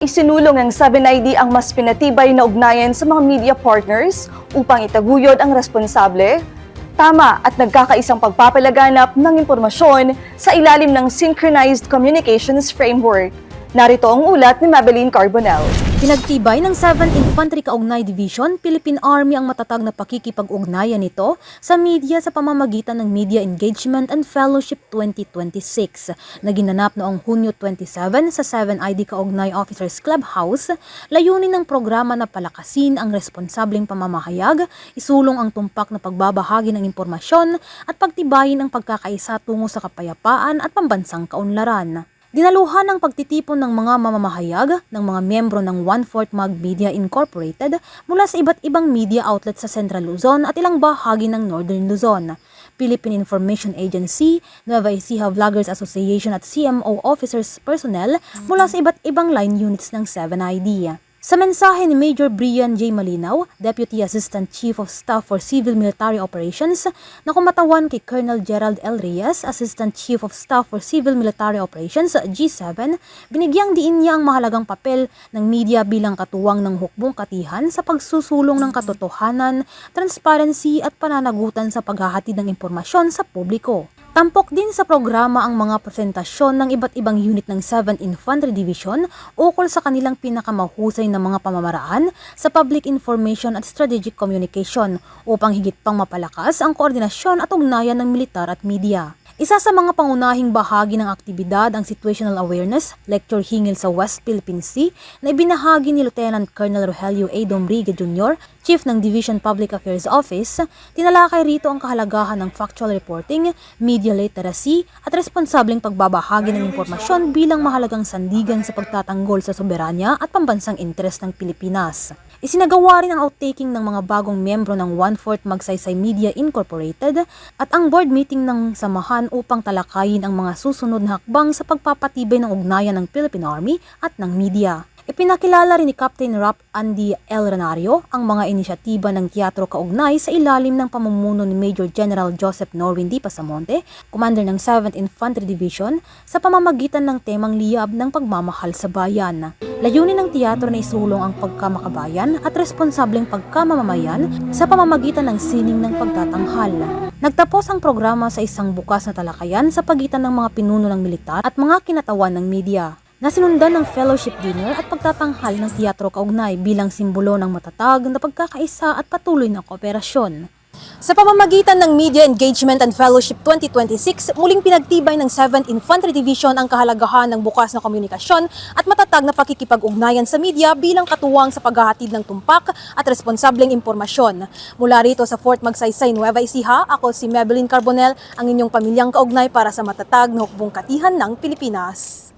Isinulong ng 7ID ang mas pinatibay na ugnayan sa mga media partners upang itaguyod ang responsable, tama at nagkakaisang pagpapalaganap ng impormasyon sa ilalim ng Synchronized Communications Framework. Narito ang ulat ni Mabeline Carbonell. Pinagtibay ng 7th Infantry Kaugnay Division, Philippine Army ang matatag na pakikipag-ugnayan nito sa media sa pamamagitan ng Media Engagement and Fellowship 2026 na ginanap noong Hunyo 27 sa 7ID Kaugnay Officers Clubhouse. Layunin ng programa na palakasin ang responsableng pamamahayag, isulong ang tumpak na pagbabahagi ng impormasyon at pagtibayin ang pagkakaisa tungo sa kapayapaan at pambansang kaunlaran. Dinaluhan ng pagtitipon ng mga mamamahayag ng mga miyembro ng 1/4 Mag Media Incorporated mula sa iba't ibang media outlets sa Central Luzon at ilang bahagi ng Northern Luzon. Philippine Information Agency, Nueva Ecija Vloggers Association at CMO officers personnel mula sa iba't ibang line units ng 7ID. Sa mensahe ni Major Brian J. Malinaw, Deputy Assistant Chief of Staff for Civil Military Operations, na kumatawan kay Colonel Gerald L. Reyes, Assistant Chief of Staff for Civil Military Operations, G7, binigyang diin niya ang mahalagang papel ng media bilang katuwang ng hukbong katihan sa pagsusulong ng katotohanan, transparency at pananagutan sa paghahatid ng impormasyon sa publiko. Tampok din sa programa ang mga presentasyon ng iba't ibang unit ng 7th Infantry Division ukol sa kanilang pinakamahusay na mga pamamaraan sa public information at strategic communication upang higit pang mapalakas ang koordinasyon at ugnayan ng militar at media. Isa sa mga pangunahing bahagi ng aktibidad ang Situational Awareness Lecture Hingil sa West Philippine Sea na ibinahagi ni Lieutenant Colonel Rogelio A. Domrigue Jr., Chief ng Division Public Affairs Office. Tinalakay rito ang kahalagahan ng factual reporting, media literacy at responsableng pagbabahagi ng impormasyon bilang mahalagang sandigan sa pagtatanggol sa soberanya at pambansang interes ng Pilipinas. Isinagawa rin ang outtaking ng mga bagong miyembro ng 1/4 Magsaysay Media Incorporated at ang board meeting ng samahan upang talakayin ang mga susunod na hakbang sa pagpapatibay ng ugnayan ng Philippine Army at ng media. Ipinakilala rin ni Captain Rap Andy L. Renario ang mga inisyatiba ng teatro kaugnay sa ilalim ng pamumuno ni Major General Joseph Norwin D. Pasamonte, Commander ng 7th Infantry Division, sa pamamagitan ng temang liyab ng pagmamahal sa bayan. Layunin ng teatro na isulong ang pagkamakabayan at responsableng pagkamamamayan sa pamamagitan ng sining ng pagtatanghal. Nagtapos ang programa sa isang bukas na talakayan sa pagitan ng mga pinuno ng militar at mga kinatawan ng media, na sinundan ng fellowship dinner at pagtatanghal ng teatro kaugnay bilang simbolo ng matatag na pagkakaisa at patuloy na kooperasyon. Sa pamamagitan ng Media Engagement and Fellowship 2026, muling pinagtibay ng 7th Infantry Division ang kahalagahan ng bukas na komunikasyon at matatag na pakikipag-ugnayan sa media bilang katuwang sa paghahatid ng tumpak at responsableng impormasyon. Mula rito sa Fort Magsaysay, Nueva Ecija, ako si Mabeline Carbonell, ang inyong pamilyang kaugnay para sa matatag na hukbong katihan ng Pilipinas.